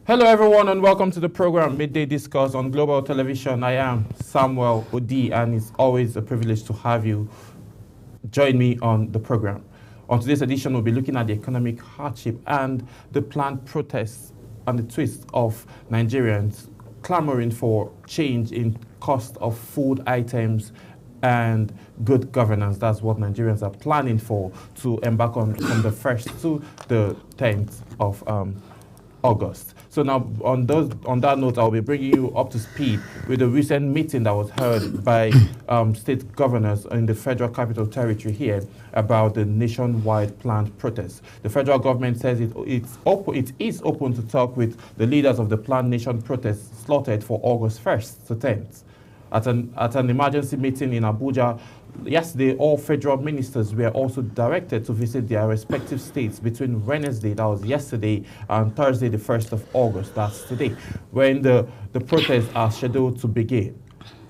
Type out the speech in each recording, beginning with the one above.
Hello, everyone, and welcome to the program Midday Discourse on Global Television. I am Samuel Odi, and it's always a privilege to have you join me on the program. On today's edition, we'll be looking at the economic hardship and the planned protests and the twist of Nigerians clamoring for change in cost of food items and good governance. That's what Nigerians are planning for to embark on from the 1st to the 10th of August. So now, on that note, I'll be bringing you up to speed with the recent meeting that was held by state governors in the Federal Capital Territory here about the nationwide planned protest. The federal government says it is open to talk with the leaders of the planned nation protest slotted for August 1st to 10th. At an emergency meeting in Abuja yesterday, all federal ministers were also directed to visit their respective states between Wednesday, that was yesterday, and Thursday, the 1st of August, that's today, when the protests are scheduled to begin.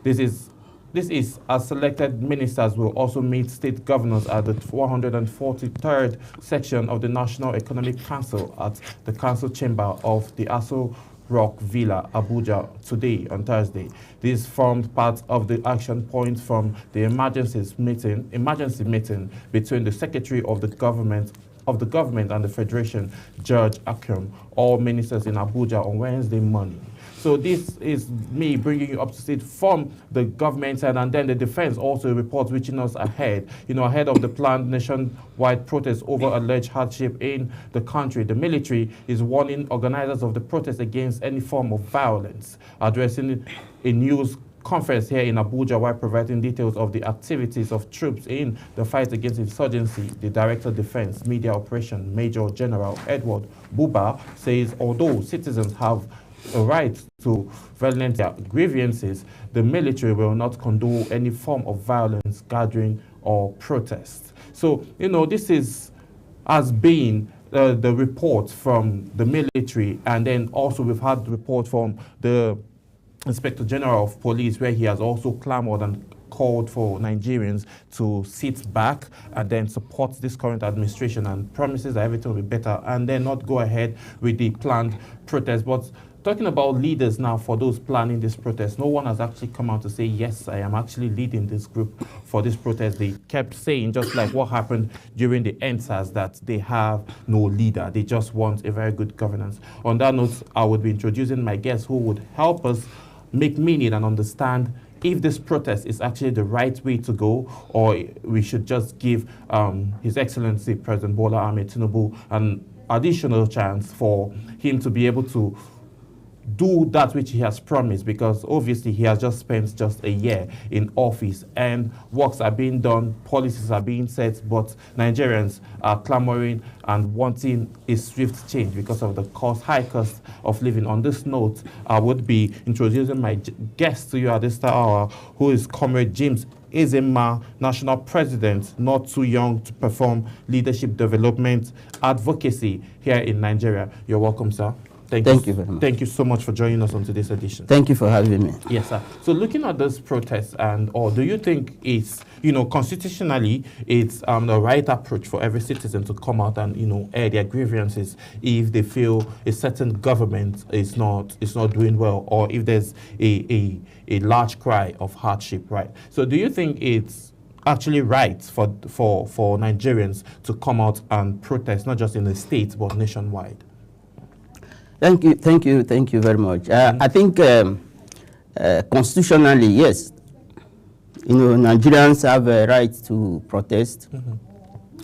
This is as selected ministers will also meet state governors at the 143rd section of the National Economic Council at the Council Chamber of the Aso Rock Villa, Abuja, today on Thursday. This formed part of the action point from the emergency meeting between the Secretary of the Government and the Federation, George Akem, all ministers in Abuja on Wednesday morning. So this is me bringing you up to date from the government side, and then the defense also reports reaching us ahead, ahead of the planned nationwide protest over alleged hardship in the country. The military is warning organizers of the protest against any form of violence, addressing a news conference here in Abuja while providing details of the activities of troops in the fight against insurgency. The Director of Defense Media Operation, Major General Edward Buba, says although citizens have a right to vent their grievances, the military will not condone any form of violence, gathering, or protest. So, this has been the report from the military, and then also we've had the report from the Inspector General of Police, where he has also clamored and called for Nigerians to sit back and then support this current administration and promises that everything will be better, and then not go ahead with the planned protest. But talking about leaders now for those planning this protest, no one has actually come out to say, yes, I am actually leading this group for this protest. They kept saying, just like what happened during the EndSARS, that they have no leader. They just want a very good governance. On that note, I would be introducing my guest who would help us make meaning and understand if this protest is actually the right way to go, or we should just give His Excellency President Bola Ahmed Tinubu an additional chance for him to be able to do that which he has promised, because obviously he has just spent just a year in office and works are being done, policies are being set, but Nigerians are clamoring and wanting a swift change because of the high cost of living. On this note, I would be introducing my guest to you at this hour, who is Comrade James Ezema, National President, Not Too Young to Perform Leadership Development Advocacy here in Nigeria. You're welcome, sir. Thank you very much. Thank you so much for joining us on today's edition. Thank you for having me. Yes, sir. So looking at this protest, do you think it's, constitutionally, it's the right approach for every citizen to come out and, air their grievances if they feel a certain government is not doing well, or if there's a large cry of hardship, right? So do you think it's actually right for Nigerians to come out and protest, not just in the state, but nationwide? Thank you very much. I think constitutionally, yes, Nigerians have a right to protest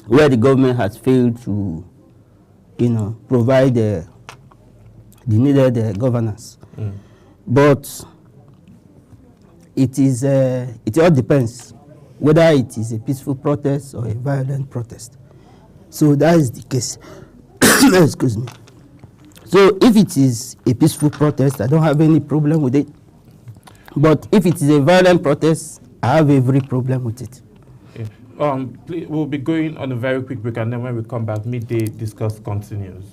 where the government has failed to, provide the needed governance. But it all depends whether it is a peaceful protest or a violent protest. So that is the case. Excuse me. So if it is a peaceful protest, I don't have any problem with it. But if it is a violent protest, I have every problem with it. Okay. We'll be going on a very quick break, and then when we come back, Midday Discourse continues.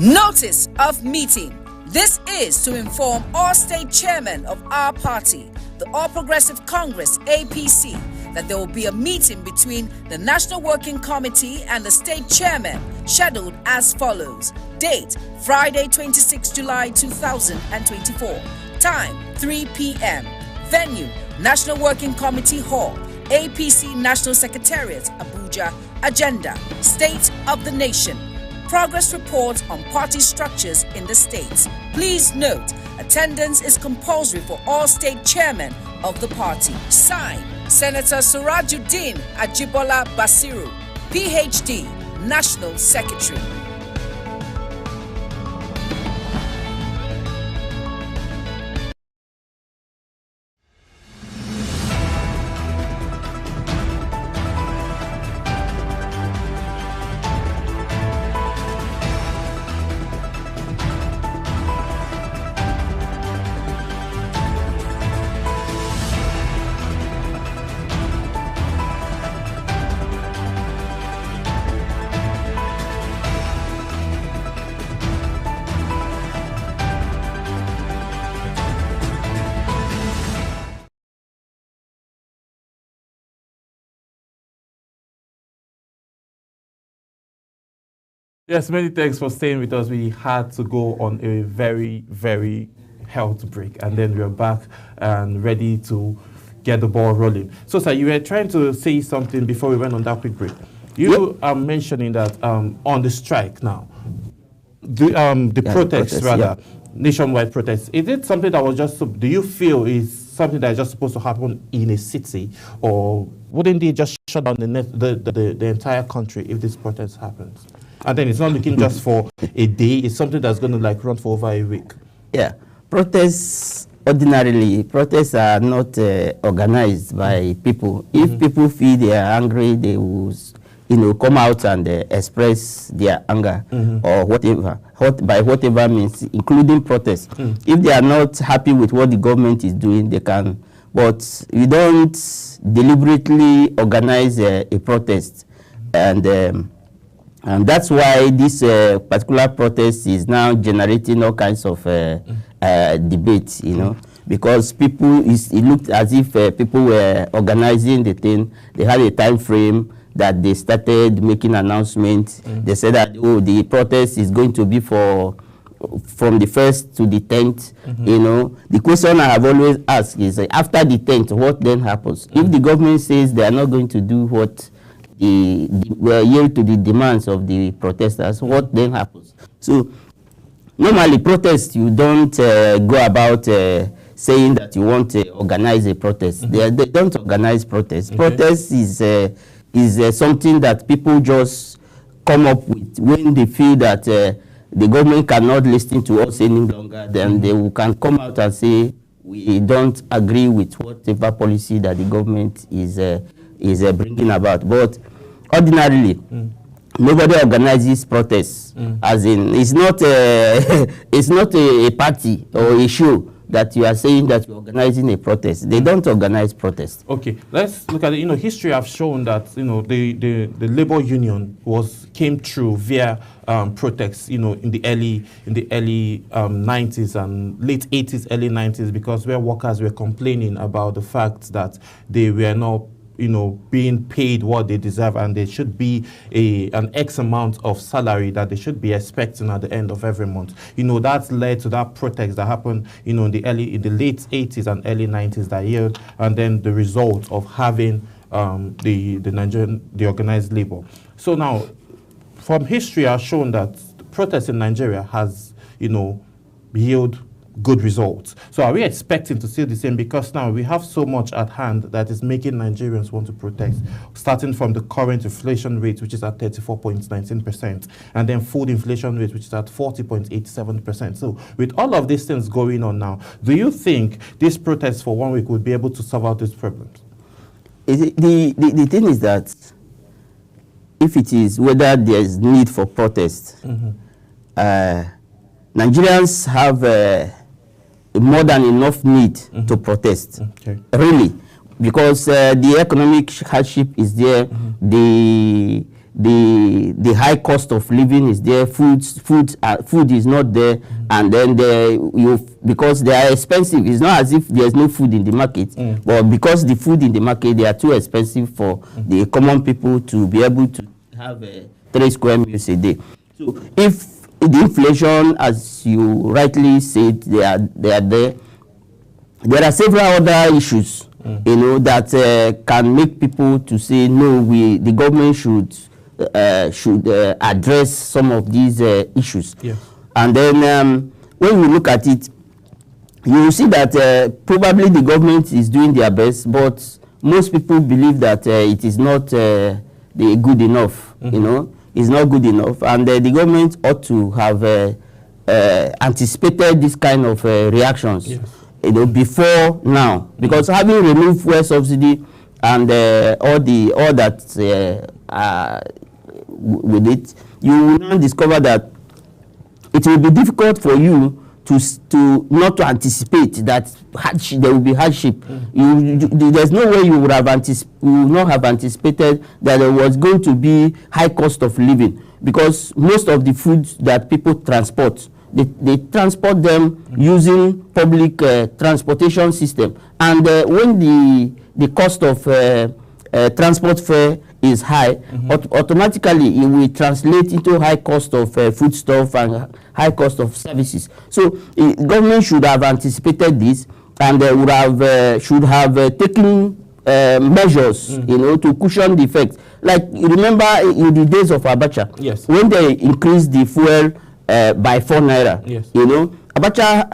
Notice of meeting. This is to inform all state chairmen of our party, the All Progressive Congress APC, that there will be a meeting between the National Working Committee and the state chairman, scheduled as follows. Date, Friday 26 July 2024. Time, 3 p.m. Venue, National Working Committee Hall, APC National Secretariat, Abuja. Agenda, State of the Nation. Progress report on party structures in the states. Please note, attendance is compulsory for all state chairmen of the party. Signed, Senator Surajuddin Ajibola Basiru, PhD, National Secretary. Yes, many thanks for staying with us. We had to go on a very, very health break, and then we're back and ready to get the ball rolling. So, sir, you were trying to say something before we went on that quick break. You are mentioning that on the strike now, the protests, nationwide protests, is it something that was just, do you feel is something that is just supposed to happen in a city, or wouldn't they just shut down the entire country if this protest happens? And then it's not looking just for a day, it's something that's going to like run for over a week. Yeah, protests, ordinarily, protests are not organized by people. If people feel they are angry, they will, come out and express their anger or whatever, by whatever means, including protests. If they are not happy with what the government is doing, they can. But you don't deliberately organize a protest, and that's why this particular protest is now generating all kinds of debates, because it looked as if people were organizing the thing. They had a time frame that they started making announcements. They said that, the protest is going to be from the 1st to the 10th. The question I have always asked is, after the 10th, what then happens? If the government says they are not going to do what were yield to the demands of the protesters, what then happens? So normally protests, you don't go about saying that you want to organize a protest. They don't organize protests. Protest is something that people just come up with when they feel that the government cannot listen to us any longer. Then they can come out and say, we don't agree with whatever policy that the government is bringing about. But ordinarily, nobody organizes protests. As in, it's not a party or a show that you are saying that you're organizing a protest. They don't organize protests. Okay, let's look at it. History have shown that the labor union came through via protests. In the early 90s and late 80s, early 90s, because where workers were complaining about the fact that they were not being paid what they deserve, and there should be an X amount of salary that they should be expecting at the end of every month. That's led to that protest that happened, in the late 80s and early 90s that year, and then the result of having the organized labor. So now, from history has shown that protests in Nigeria has, yield good results. So are we expecting to see the same? Because now we have so much at hand that is making Nigerians want to protest, starting from the current inflation rate, which is at 34.19%, and then food inflation rate, which is at 40.87%. So with all of these things going on now, do you think this protest for 1 week would be able to solve out these problems? The thing is that if it is whether there is need for protest, Nigerians have more than enough need to protest, really, because the economic hardship is there, the the high cost of living is there, food is not there, and then because they are expensive. It's not as if there's no food in the market, but because the food in the market, they are too expensive for the common people to be able to have 3 square meals a day. So if the inflation, as you rightly said, they are there. There are several other issues, that can make people to say no. The government should address some of these issues. Yes. And then when we look at it, you will see that probably the government is doing their best, but most people believe that it is not good enough. It's not good enough, and the government ought to have anticipated this kind of reactions. Yes. Before now, because having removed fuel subsidy and all that with it, you will now discover that it will be difficult for you to not to anticipate that there will be hardship. There's no way you would not have anticipated that there was going to be high cost of living, because most of the foods that people transport, they transport them using public transportation system, and when the cost of transport fare is high, automatically it will translate into high cost of foodstuff and high cost of services. So government should have anticipated this, and should have taken measures, to cushion the effect. Like, remember in the days of Abacha, yes, when they increased the fuel by 4 naira, yes, Abacha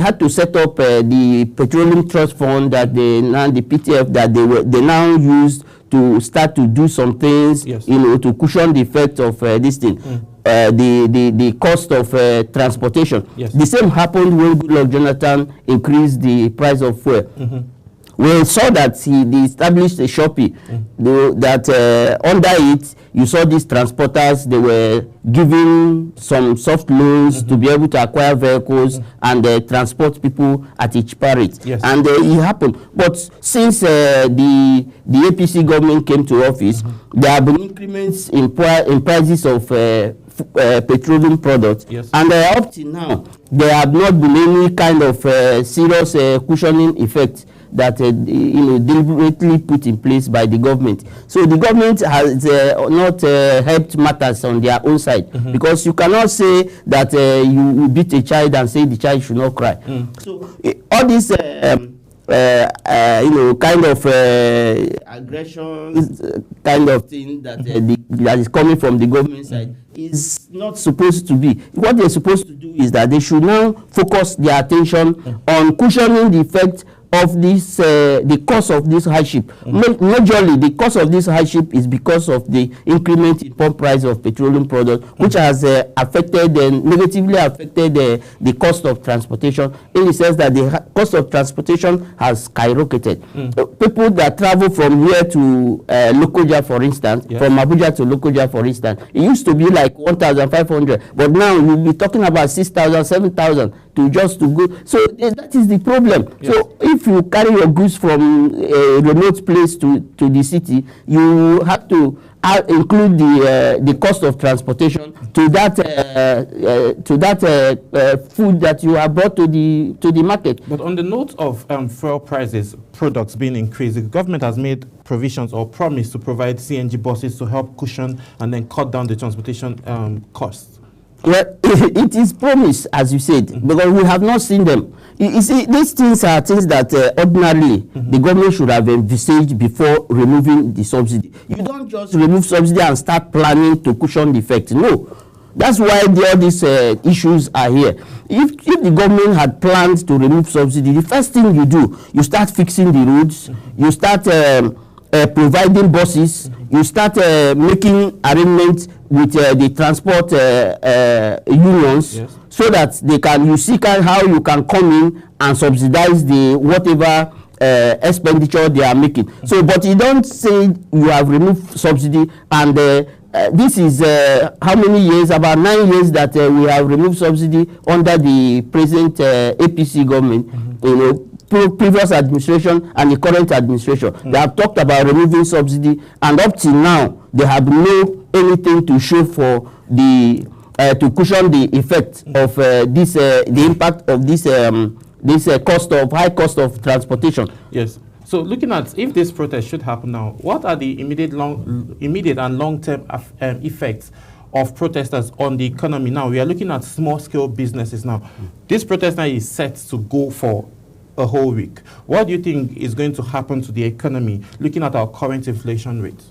had to set up the petroleum trust fund that the PTF that they now used to start to do some things, yes, to cushion the effect of this thing, the cost of transportation. Yes. The same happened when Goodluck Jonathan increased the price of fuel. We saw that they established a Shopee, that under it, you saw these transporters, they were giving some soft loans to be able to acquire vehicles and transport people at a cheaper rate. Yes. And it happened. But since the APC government came to office, there have been increments in prices of petroleum products. Yes. And up to now, there have not been any kind of serious cushioning effect that deliberately put in place by the government. So the government has not helped matters on their own side, because you cannot say that you beat a child and say the child should not cry. So all this kind of aggression kind of thing that is coming from the government side is not supposed to be. What they're supposed to do is that they should now focus their attention on cushioning the effect of this, the cost of this hardship. Majorly, the cost of this hardship is because of the increment in pump price of petroleum products, which has negatively affected the cost of transportation, in the sense that the cost of transportation has skyrocketed. People that travel from here to Lokoja, for instance, from Abuja to Lokoja, for instance, it used to be like 1,500, but now you'll be talking about 6,000, 7,000 to go. So that is the problem. Yes. So if you carry your goods from a remote place to the city, you have to include the cost of transportation to that food that you have brought to the market. But on the note of fuel prices, products being increased, the government has made provisions or promised to provide CNG buses to help cushion and then cut down the transportation costs. Well, it is promised, as you said, because we have not seen them. You see, these things are things that ordinarily the government should have envisaged before removing the subsidy. You don't just remove subsidy and start planning to cushion the effect. No. That's why all these issues are here. If the government had planned to remove subsidy, the first thing you do, you start fixing the roads, you start providing buses, you start making arrangements with the transport unions, yes, so that you see how you can come in and subsidize the whatever expenditure they are making. So, but you don't say you have removed subsidy, and this is how many years? About 9 years that we have removed subsidy under the present APC government. Previous administration and the current administration, they have talked about removing subsidy, and up till now they have no anything to show for the to cushion the effect of the impact of this high cost of transportation. Yes. So looking at if this protest should happen now, what are the immediate and long-term effects of protesters on the economy now? We are looking at small-scale businesses now. This protest now is set to go for a whole week. What do you think is going to happen to the economy, looking at our current inflation rate?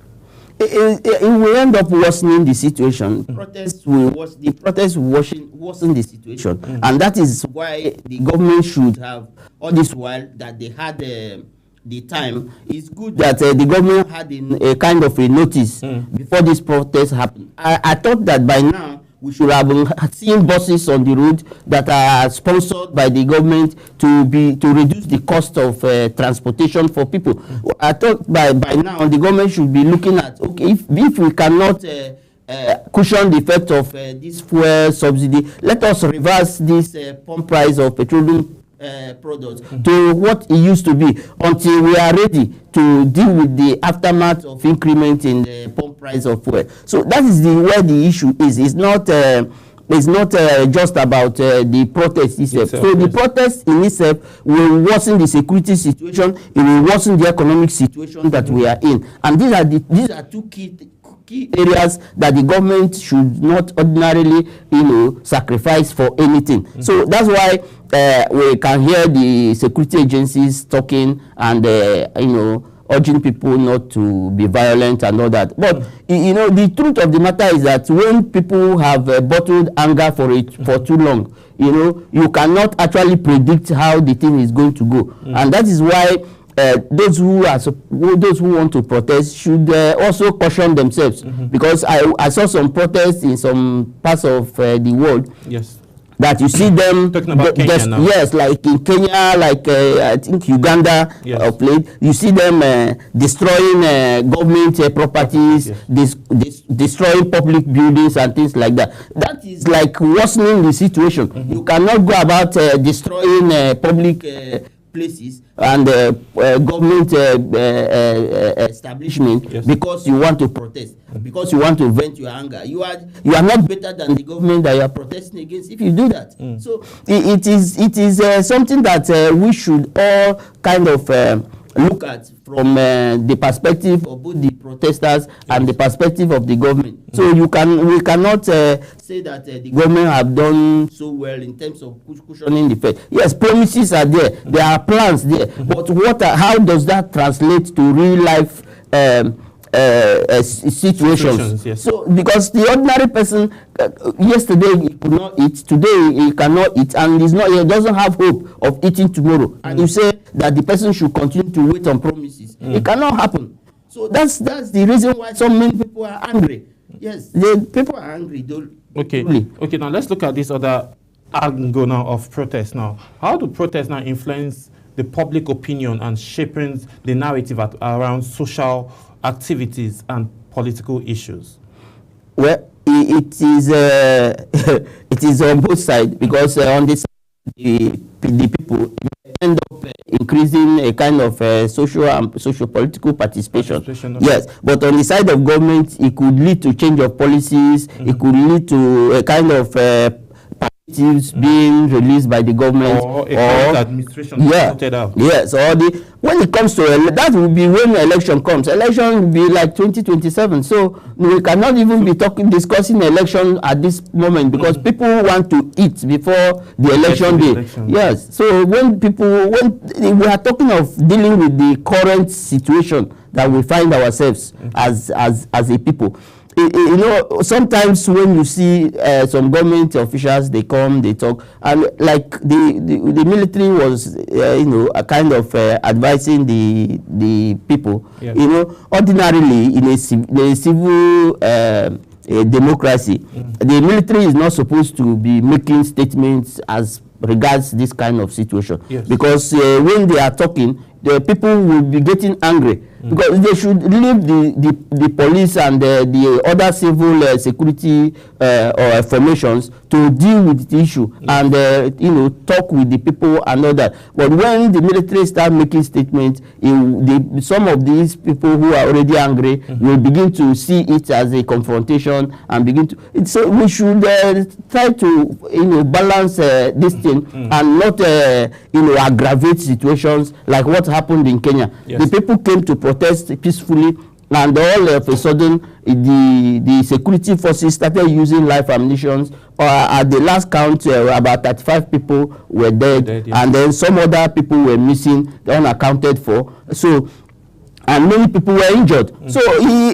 It will end up worsening the situation. Protests will worsen the situation, and that is why the government should have all this while that they had the time. It's good that the government had a kind of a notice before this protest happened. I thought that by now we should have seen buses on the road that are sponsored by the government to reduce the cost of transportation for people. I thought by now the government should be looking at, okay, if we cannot cushion the effect of this fuel subsidy, let us reverse this pump price of petroleum products to what it used to be until we are ready to deal with the aftermath of increment in the pump price of fuel. So that is where the issue is. It's not just about the protest itself. So the protest in itself will worsen the security situation. It will worsen the economic situation that we are in. And these are two key areas that the government should not ordinarily, sacrifice for anything. So that's why we can hear the security agencies talking and urging people not to be violent and all that. But the truth of the matter is that when people have bottled anger for too long, you cannot actually predict how the thing is going to go, and that is why those who want to protest should also caution themselves, because I saw some protests in some parts of the world. Yes. That you see them talking about Kenya now. Yes, like in Kenya, like I think Uganda, you see them destroying government properties, destroying public buildings and things like that. That is like worsening the situation. You cannot go about destroying public places and government establishment because you want to protest, because you want to vent your anger. You are not better than the government that you are protesting against if you do that. So it is something that we should all kind of look at from the perspective of both the protesters and the perspective of the government. So we cannot say that the government have done so well in terms of cushioning the effect. Yes, promises are there, there are plans there, but how does that translate to real life situations? Yes. So because the ordinary person yesterday he could not eat, today he cannot eat, and he doesn't have hope of eating tomorrow, and you say that the person should continue to wait on promises. It cannot happen. So that's the reason why so many people are angry. Yes, people are angry. Okay. Now let's look at this other angle now of protest. Now, how do protests now influence the public opinion and shaping the narrative around social activities and political issues? Well, it is on both sides, because on this side, the people end up increasing a kind of social and socio-political participation. Yes, but on the side of government, it could lead to change of policies. It could lead to a kind of being released by the government or administration voted out. Yes, when it comes to that will be when the election comes. Election will be like 2027. So we cannot even be discussing election at this moment, because people want to eat before the election day. Yes. So when we are talking of dealing with the current situation that we find ourselves as a people. Sometimes when you see some government officials, they come, they talk, and like the military was, a kind of advising the people. Yes. Ordinarily in a civil democracy, the military is not supposed to be making statements as regards this kind of situation. Yes. Because when they are talking, the people will be getting angry because they should leave the police and the other civil security or formations to deal with the issue and talk with the people and all that. But when the military start making statements, some of these people who are already angry will begin to see it as a confrontation and begin to. So we should try to balance this thing and not aggravate situations like what happened in Kenya. Yes. The people came to protest peacefully, and all of a sudden the security forces started using live ammunition. At the last count, about 35 people were dead, yes. And then some other people were missing, unaccounted for. So, and many people were injured. So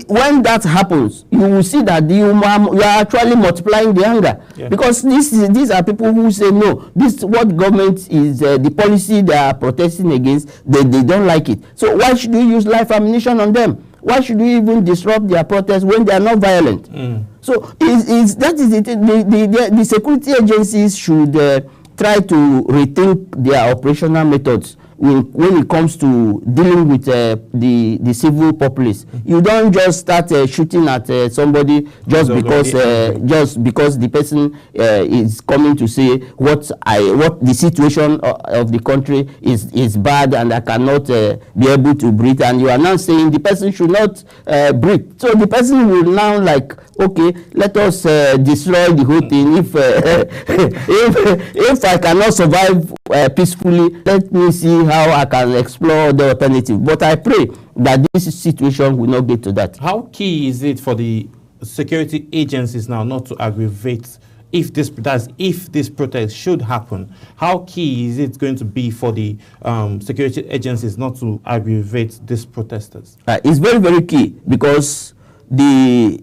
when that happens, you will see that you are actually multiplying the anger. Yeah. Because these are people who say, no, this what government is, the policy they are protesting against, they don't like it. So why should we use live ammunition on them? Why should we even disrupt their protests when they are not violent? So that is it. The security agencies should try to rethink their operational methods when it comes to dealing with the civil populace. You don't just start shooting at somebody just because the person is coming to say what the situation of the country is bad and I cannot be able to breathe, and you are now saying the person should not breathe. So the person will now like, okay, let us destroy the whole thing. If I cannot survive peacefully, let me see how I can explore the alternative. But I pray that this situation will not get to that. How key is it for the security agencies now not to aggravate if this protest should happen? How key is it going to be for the security agencies not to aggravate these protesters? It's very, very key, because the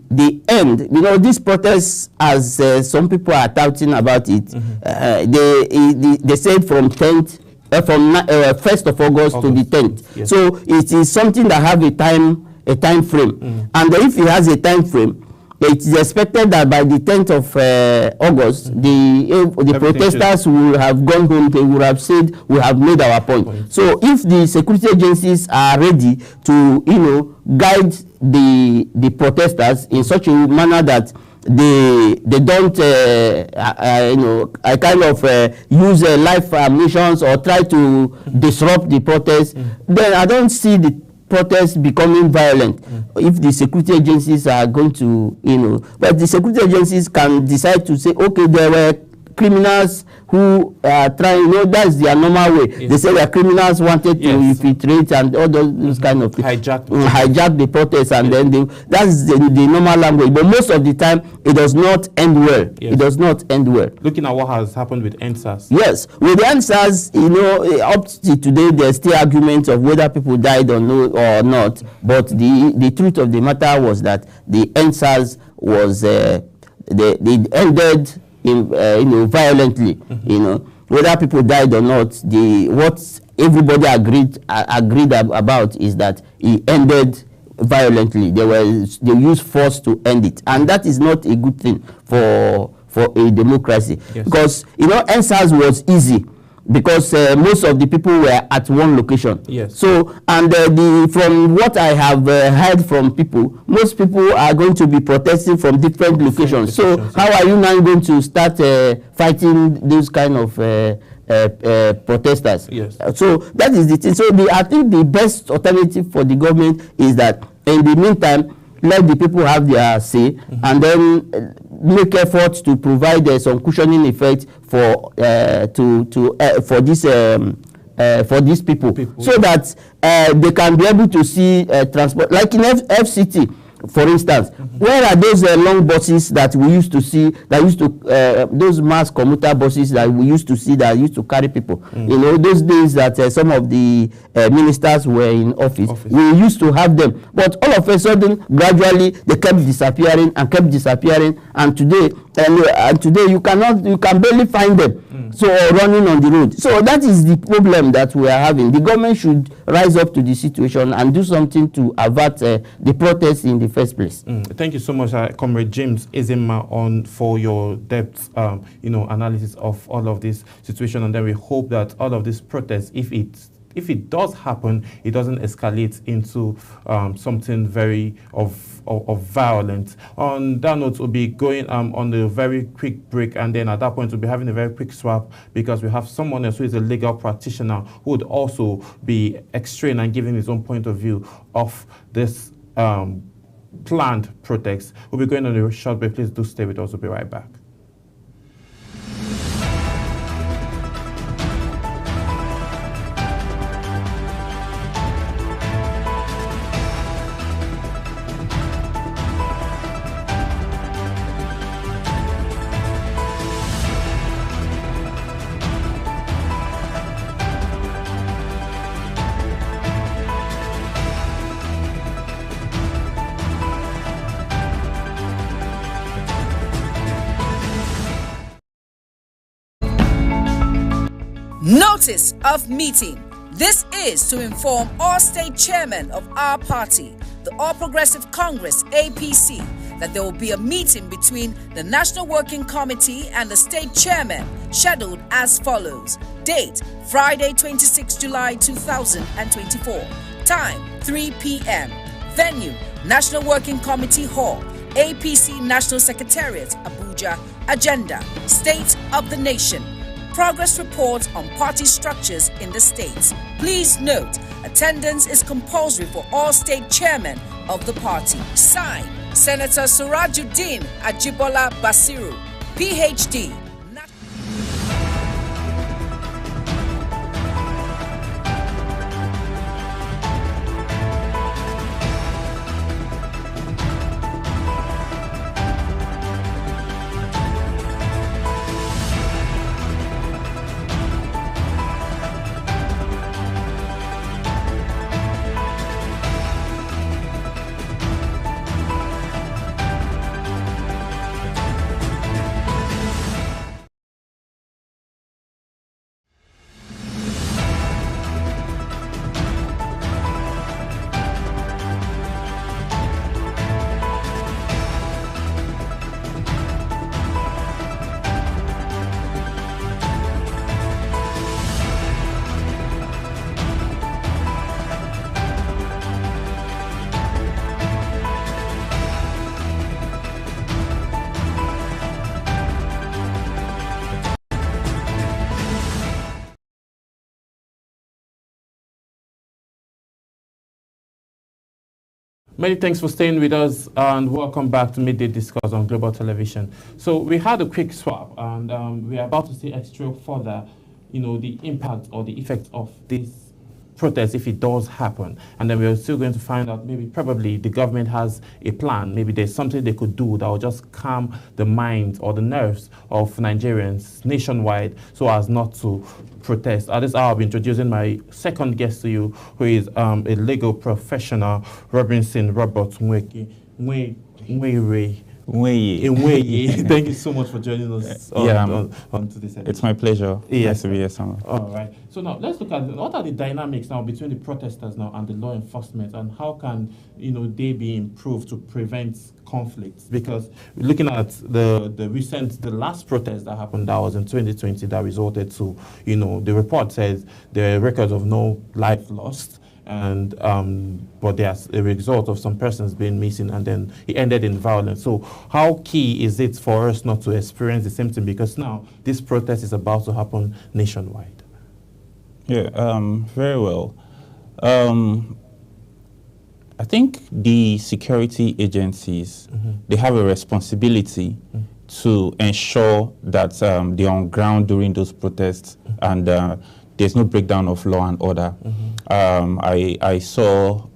end, this protest, as some people are touting about it, they said from 10th, from 1st of August to the 10th. Yes. So it is something that have a time frame. And if it has a time frame, it is expected that by the 10th of August, the protesters will have gone home. They will have said, we have made our point. So if the security agencies are ready to, guide the protesters in such a manner that they don't use live ammunition or try to disrupt the protest, then I don't see the protests becoming violent. If the security agencies are going to, but the security agencies can decide to say, okay, there were criminals who are trying, that's their normal way. Yes. They say that criminals wanted to infiltrate and all those kind of things. Hijack the protest, and then that's the normal language. But most of the time, it does not end well. Yes. It does not end well. Looking at what has happened with NSAS. Yes, with the NSAS, up to today, there's still arguments of whether people died or not. But the truth of the matter was that the NSAS was they ended violently. Whether people died or not, what everybody agreed about is that it ended violently. They used force to end it, and that is not a good thing for a democracy. Yes. Because NSAS was easy, because most of the people were at one location. Yes. So, and from what I have heard from people, most people are going to be protesting from different locations. So, how are you now going to start fighting those kind of protesters? Yes. So that is the thing. So I think the best alternative for the government is that in the meantime, let the people have their say, and then make efforts to provide some cushioning effect for these people, so that they can be able to see transport, like in FCT. For instance, where are those long buses that we used to see, those mass commuter buses that we used to see that used to carry people? Those days that some of the ministers were in office, we used to have them. But all of a sudden, gradually, they kept disappearing, and today you can barely find them. So running on the road. So that is the problem that we are having. The government should rise up to the situation and do something to avert the protests in the first place. Thank you so much, Comrade James Ezema, for your depth, analysis of all of this situation. And then we hope that all of these protests, if it if it does happen, it doesn't escalate into something very of violence. On that note, we'll be going on a very quick break, and then at that point we'll be having a very quick swap, because we have someone else who is a legal practitioner who would also be extreme and giving his own point of view of this planned protest. We'll be going on a short break. Please do stay with us. We'll be right back. Notice of meeting. This is to inform all state chairmen of our party, the All Progressive Congress, APC, that there will be a meeting between the National Working Committee and the state chairman, scheduled as follows. Date, Friday, 26 July 2024. Time, 3 p.m. Venue, National Working Committee Hall, APC National Secretariat, Abuja. Agenda, State of the Nation. Progress report on party structures in the states. Please note, attendance is compulsory for all state chairmen of the party. Signed, Senator Surajuddin Ajibola Basiru, PhD. Many thanks for staying with us, and welcome back to Midday Discourse on Global Television. So we had a quick swap, and we are about to see extra further, the impact or the effect of this protest if it does happen. And then we're still going to find out, probably the government has a plan. Maybe there's something they could do that will just calm the minds or the nerves of Nigerians nationwide so as not to protest. At this hour, I'll be introducing my second guest to you, who is a legal professional, Robinson Robert Nweke. Thank you so much for joining us on today's episode. It's my pleasure. Nice to be here, Samuel. All right. So now let's look at what are the dynamics now between the protesters now and the law enforcement, and how can they be improved to prevent conflicts? Because looking at the last protest that happened, that was in 2020, that resulted to the report says there are records of no life lost. And but there's a result of some persons being missing, and then it ended in violence. So how key is it for us not to experience the same thing? Because now this protest is about to happen nationwide. Yeah, very well. I think the security agencies, they have a responsibility to ensure that they're on ground during those protests, and there's no breakdown of law and order. I saw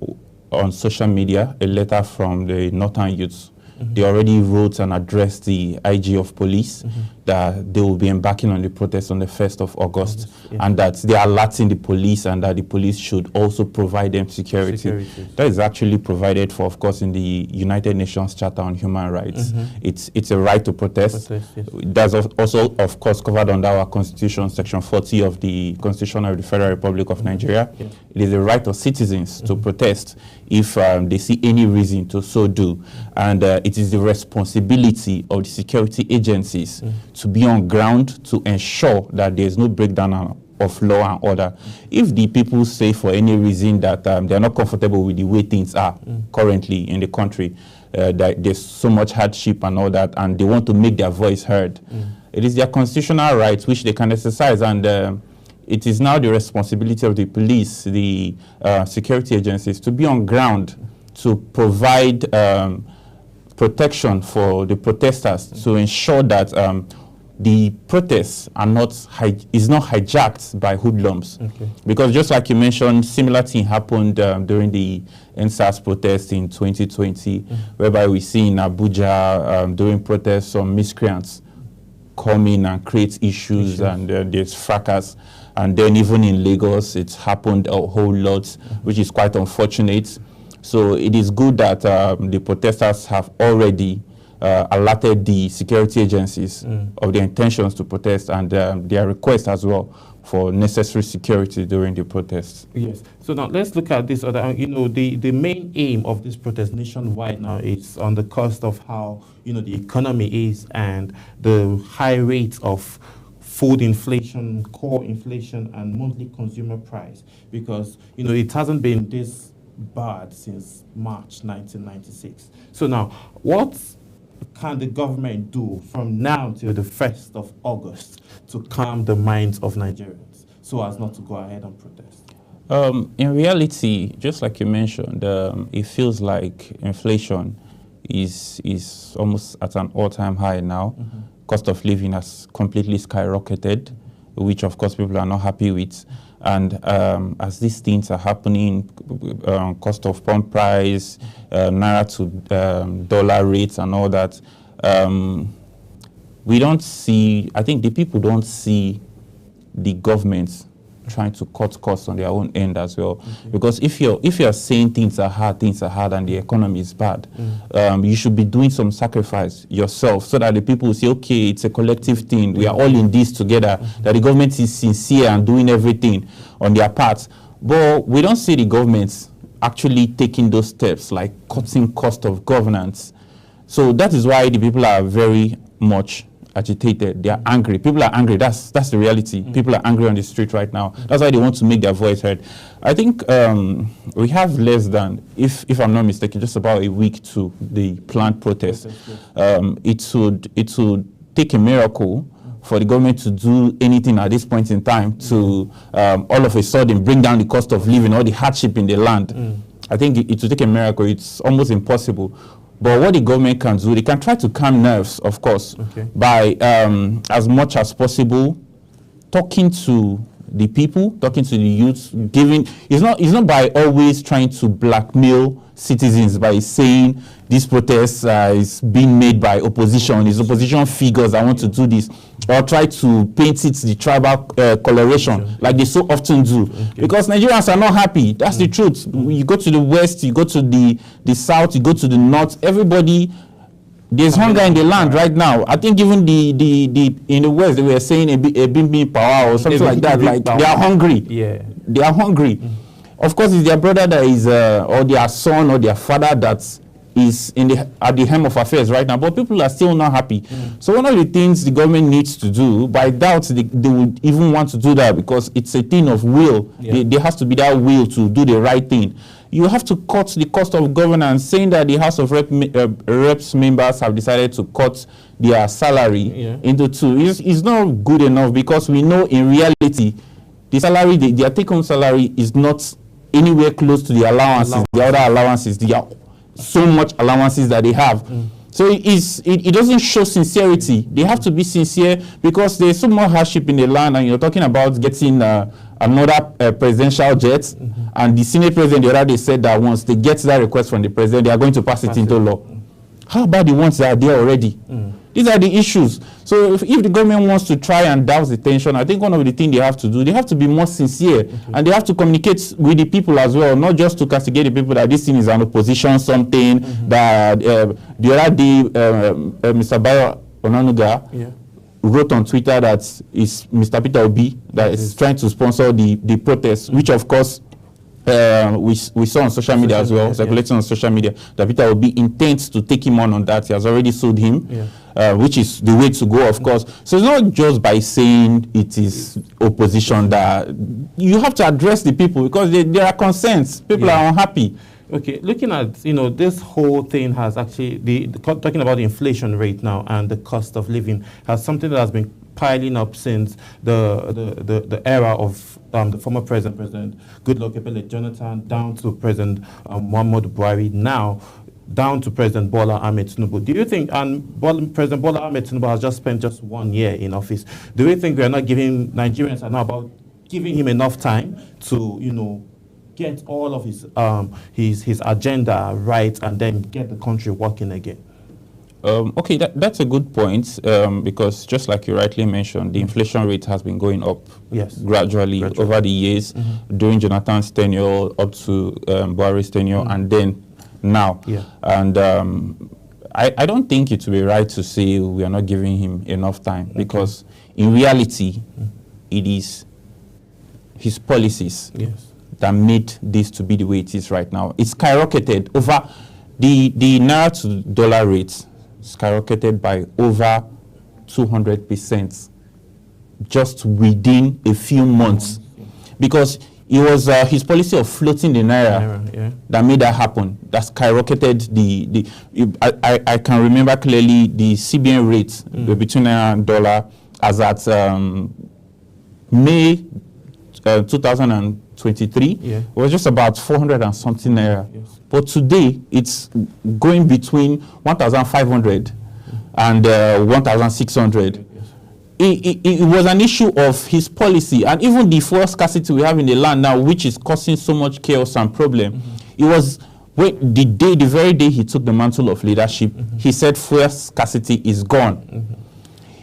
on social media a letter from the Northern Youths. They already wrote and addressed the IG of police that they will be embarking on the protest on the 1st of August, and that they are alerting the police, and that the police should also provide them security. That is actually provided for, of course, in the United Nations Charter on Human Rights. It's a right to protest. That's also, of course, covered under our Constitution, Section 40 of the Constitution of the Federal Republic of Nigeria. It is a right of citizens to protest if they see any reason to so do. And it is the responsibility of the security agencies to be on ground to ensure that there is no breakdown of law and order. If the people say for any reason that they are not comfortable with the way things are currently in the country, that there's so much hardship and all that, and they want to make their voice heard, it is their constitutional rights which they can exercise, and it is now the responsibility of the police, the security agencies, to be on ground to provide protection for the protesters, to ensure that the protests are is not hijacked by hoodlums. Because just like you mentioned, similar thing happened during the NSAS protest in 2020, whereby we see in Abuja during protests some miscreants come in and create issues, and there's fracas. And then even in Lagos, it's happened a whole lot, which is quite unfortunate. So it is good that the protesters have already alerted the security agencies of their intentions to protest, and their request as well for necessary security during the protests. Yes. So now let's look at this other, the main aim of this protest nationwide now is on the cost of how, the economy is and the high rates of food inflation, core inflation, and monthly consumer price, because, it hasn't been this bad since March 1996. So now, what can the government do from now till the 1st of August to calm the minds of Nigerians so as not to go ahead and protest? In reality, just like you mentioned, it feels like inflation is almost at an all-time high now. Cost of living has completely skyrocketed, which of course people are not happy with. And as these things are happening, cost of pump price, naira to dollar rates and all that, we don't see, I think the people don't see the government trying to cut costs on their own end as well. Because if you're saying things are hard and the economy is bad, you should be doing some sacrifice yourself so that the people will say, okay, it's a collective thing. We are all in this together, that the government is sincere and doing everything on their part. But we don't see the government actually taking those steps, like cutting cost of governance. So that is why the people are very much agitated. They are angry. People are angry. That's the reality. People are angry on the street right now. That's why they want to make their voice heard. I think we have less than, if I'm not mistaken, just about a week to the planned protest. It would take a miracle for the government to do anything at this point in time to all of a sudden bring down the cost of living, all the hardship in the land. I think it will take a miracle. It's almost impossible. But what the government can do, they can try to calm nerves, of course, by as much as possible talking to the people, talking to the youth, giving. It's not by always trying to blackmail citizens by saying this protest is being made by opposition. It's opposition figures that want to do this, or try to paint it the tribal coloration like they so often do. Because Nigerians are not happy. That's the truth. You go to the west, you go to the south, you go to the north. Everybody, there's hunger in the land right now. I think even the in the west they were saying a bimbi power or something like that. Like they are hungry. They are hungry. Of course, it's their brother that is, or their son or their father that is at the helm of affairs right now. But people are still not happy. So one of the things the government needs to do, but I doubt they would even want to do that because it's a thing of will. There has to be that will to do the right thing. You have to cut the cost of governance, saying that the House of Reps members have decided to cut their salary into two. It's not good enough because we know in reality, the salary, their take-home salary is not anywhere close to the allowances, the other allowances. There are so much allowances that they have. So it doesn't show sincerity. They have to be sincere because there's so much hardship in the land, and you're talking about getting another presidential jet, and the Senate president the other day said that once they get that request from the president, they are going to pass it into law. How about the ones that are there already? These are the issues. So if the government wants to try and douse the tension, I think one of the things they have to do, they have to be more sincere, and they have to communicate with the people as well, not just to castigate the people that this thing is an opposition something, that the other day Mr. Bayo Onanuga wrote on Twitter that is Mr. Peter Obi that is trying to sponsor the protest, which of course we saw on social media as well, circulating on social media, that Peter Obi intends to take him on that. He has already sued him. which is the way to go, of course. So it's not just by saying it is opposition that you have to address the people, because there are concerns. People are unhappy. Okay, looking at, this whole thing has actually, talking about the inflation rate now and the cost of living has something that has been piling up since the era of the former President Goodluck Ebele Jonathan down to President Muhammadu Buhari, now down to President Bola Ahmed Tinubu. Do you think, and President Bola Ahmed Tinubu has just spent just 1 year in office, do you think we are not giving, Nigerians are now about giving him enough time to, get all of his agenda right and then get the country working again? Okay, that's a good point, because just like you rightly mentioned, the inflation rate has been going up gradually over the years, during Jonathan's tenure up to Buhari's tenure, and then now. And I don't think it would be right to say we are not giving him enough time, because in reality, it is his policies that made this to be the way it is right now. It's skyrocketed over the naira to dollar rate, skyrocketed by over 200% just within a few months, because it was his policy of floating the naira that made that happen, that skyrocketed I can remember clearly the CBN rate between naira and dollar as at May 2023 was just about 400 and something naira. But today, it's going between 1,500 and 1,600. It was an issue of his policy, and even the fuel scarcity we have in the land now, which is causing so much chaos and problem. It was the very day he took the mantle of leadership, he said fuel scarcity is gone.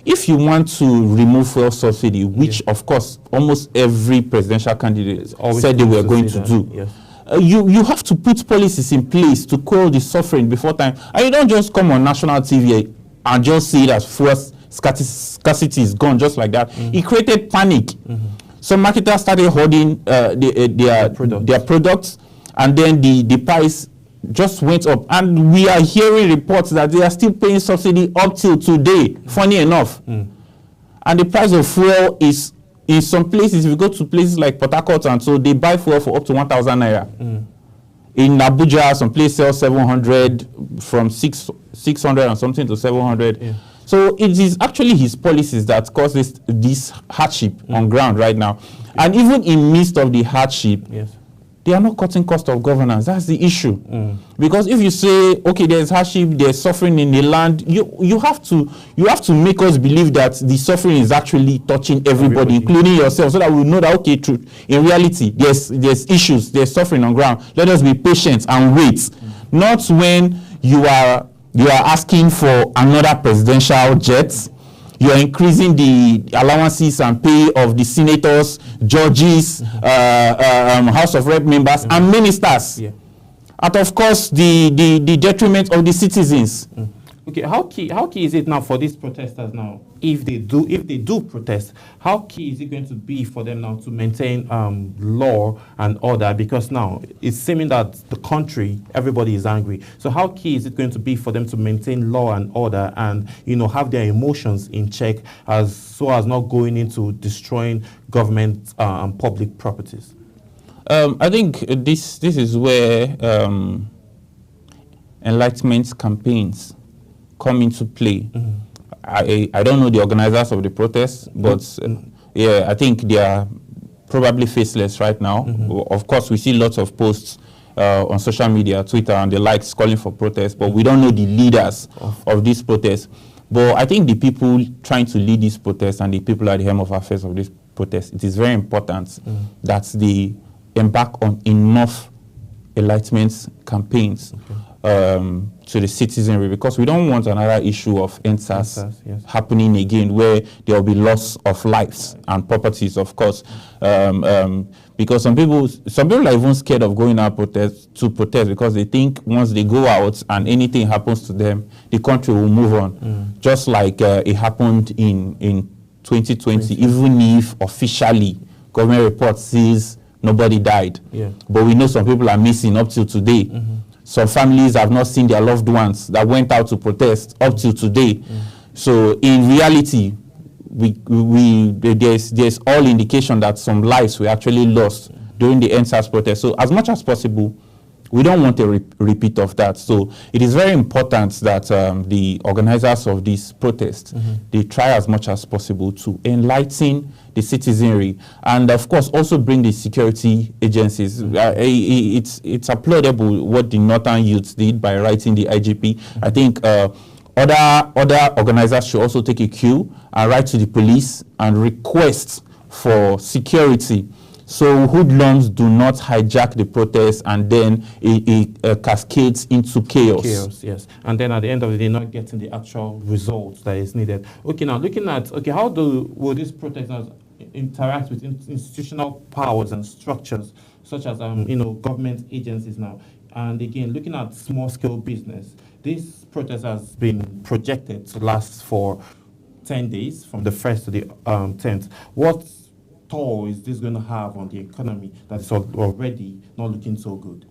If you want to remove fuel subsidy, which of course almost every presidential candidate said they were going to do, you have to put policies in place to quell the suffering before time. And you don't just come on national TV and just see it as fuel scarcity is gone just like that. It created panic. Some marketers started hoarding their products, and then the price just went up. And we are hearing reports that they are still paying subsidy up till today, funny enough. And the price of fuel is, in some places, if you go to places like Port Harcourt, and so they buy fuel for up to 1,000 naira. In Abuja, some places sell 700, from 600 and something to 700. So it is actually his policies that causes this hardship on ground right now. And even in midst of the hardship, they are not cutting cost of governance. That's the issue. Because if you say, okay, there's hardship, there's suffering in the land, you have to make us believe that the suffering is actually touching everybody, including yourself, so that we know that, okay, true. In reality, there's issues, there's suffering on ground. Let us be patient and wait. Not when you are asking for another presidential jet. You are increasing the allowances and pay of the senators, judges, House of Rep members, and ministers. And of course, the detriment of the citizens. Okay, how key is it now for these protesters now? If they do protest, how key is it going to be for them now to maintain law and order? Because now it's seeming that the country, everybody is angry. So how key is it going to be for them to maintain law and order and have their emotions in check, so as not going into destroying government and public properties? I think this is where enlightenment campaigns come into play. I don't know the organizers of the protests, but I think they are probably faceless right now. Of course, we see lots of posts on social media, Twitter, and the likes calling for protests, but we don't know the leaders of these protests. But I think the people trying to lead these protests and the people at the helm of affairs of these protests, it is very important that they embark on enough enlightenment campaigns to the citizenry, because we don't want another issue of EndSARS happening again, where there will be loss of lives and properties, of course. Because some people are even scared of going out to protest because they think once they go out and anything happens to them, the country will move on. Just like it happened in 2020, even if officially government report says nobody died. But we know some people are missing up till today. Some families have not seen their loved ones that went out to protest up till today. So in reality, there's all indication that some lives were actually lost during the NSAS protest. So as much as possible, we don't want a repeat of that. So it is very important that the organizers of this protest, they try as much as possible to enlighten the citizenry, and of course also bring the security agencies. It's applaudable what the Northern youths did by writing the IGP. I think other organizers should also take a cue and write to the police and request for security, so hoodlums do not hijack the protest and then it cascades into chaos. Chaos, yes. And then at the end of the day, not getting the actual results that is needed. Okay, now looking at, how will these protesters interact with institutional powers and structures, such as, government agencies now? And again, looking at small-scale business, this protest has been projected to last for 10 days, from the 1st to the 10th. What toll is this going to have on the economy that is already not looking so good?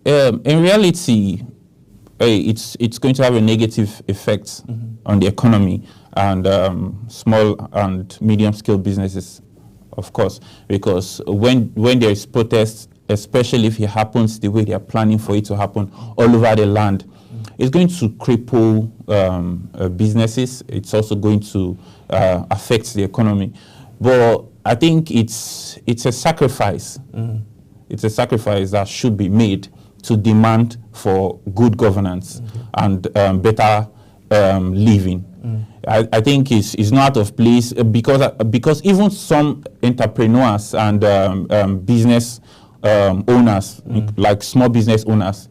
In reality, it's going to have a negative effect on the economy and small and medium-scale businesses, of course, because when there is protest, especially if it happens the way they are planning for it to happen all over the land, it's going to cripple businesses. It's also going to affect the economy. But I think it's a sacrifice. It's a sacrifice that should be made to demand for good governance and better living. I think it's not out of place because even some entrepreneurs and business owners, like small business owners,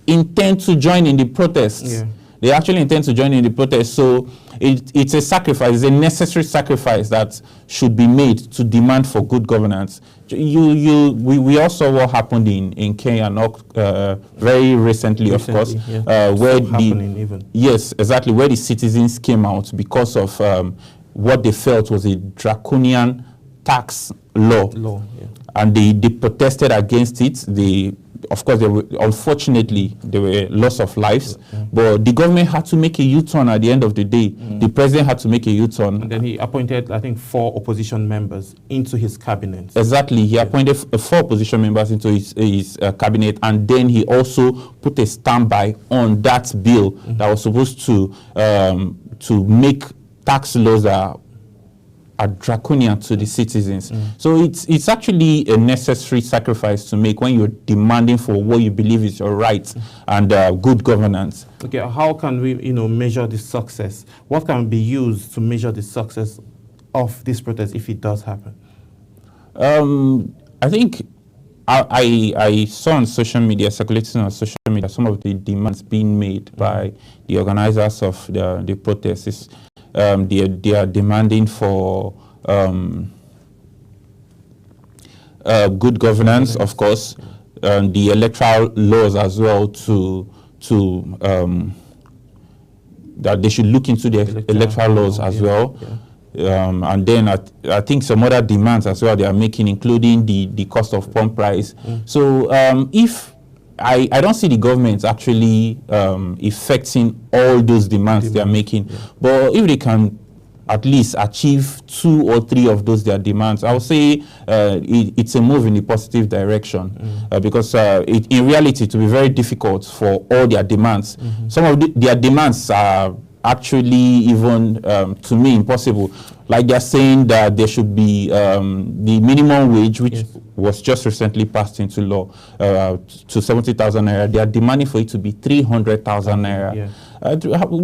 intend to join in the protests. Yeah. They actually intend to join in the protest. So it's a sacrifice, it's a necessary sacrifice that should be made to demand for good governance. We all saw what happened in Kenya very recently, of course, yeah. where Yes, exactly, where the citizens came out because of what they felt was a draconian tax law. Yeah. And they protested against it. Of course, unfortunately, there were loss of lives, but the government had to make a U-turn at the end of the day. The president had to make a U-turn. And then he appointed, I think, 4 opposition members into his cabinet. Exactly. He appointed 4 opposition members into his cabinet, and then he also put a standby on that bill that was supposed to make tax laws that are draconian to the citizens. So it's actually a necessary sacrifice to make when you're demanding for what you believe is your right and good governance. Okay, how can we measure the success? What can be used to measure the success of this protest if it does happen? I think I saw on social media, circulating on social media, some of the demands being made by the organizers of the protests. They are demanding for good governance, of course, the electoral laws as well, that they should look into the electoral laws as well. Yeah. And then I think some other demands as well they are making, including the cost of pump price. So if I don't see the government actually effecting all those demands they are making, but if they can at least achieve 2 or 3 of those their demands, I would say it's a move in a positive direction, because in reality it will be very difficult for all their demands. Some of their demands are actually even to me impossible. Like they're saying that there should be the minimum wage, which was just recently passed into law, to 70,000 naira. They are demanding for it to be 300,000 naira.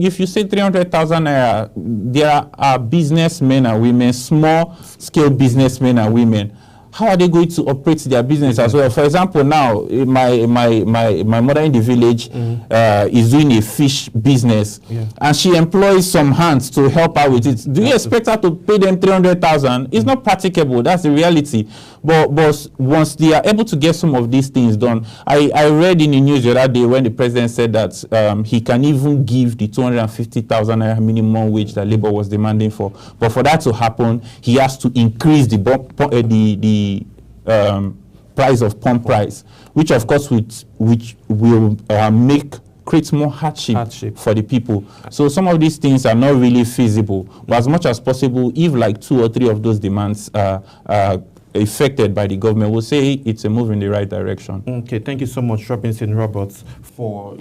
If you say 300,000 naira, there are businessmen and women, small scale businessmen and women. How are they going to operate their business as well? For example, now my mother in the village is doing a fish business, and she employs some hands to help her with it. Do you expect her to pay them 300,000? It's not practicable. That's the reality. But once they are able to get some of these things done, I read in the news the other day when the president said that he can even give the 250,000 naira minimum wage that Labour was demanding for. But for that to happen, he has to increase the price of pump price, which of course which will make creates more hardship for the people. So some of these things are not really feasible. But as much as possible, if like 2 or 3 of those demands are affected by the government, we'll say it's a move in the right direction. Okay, thank you so much, Robinson Roberts, for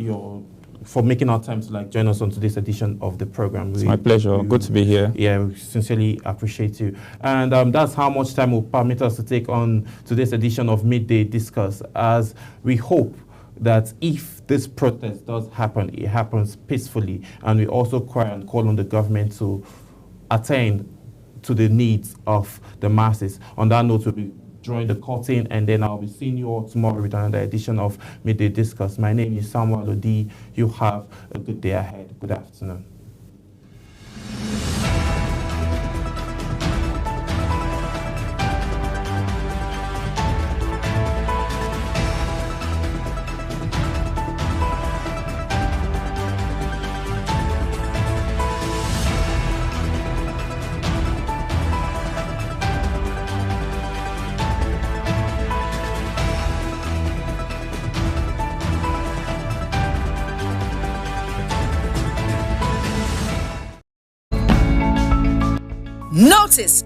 making our time to join us on today's edition of the program. It's my pleasure. Good to be here. Yeah, we sincerely appreciate you. And that's how much time will permit us to take on today's edition of Midday Discourse, as we hope that if this protest does happen, it happens peacefully, and we also cry and call on the government to attend to the needs of the masses. On that note, we'll be drawing the curtain, and then I'll be seeing you all tomorrow with another edition of Midday Discourse. My name is Samuel Odi. You have a good day ahead. Good afternoon. Notice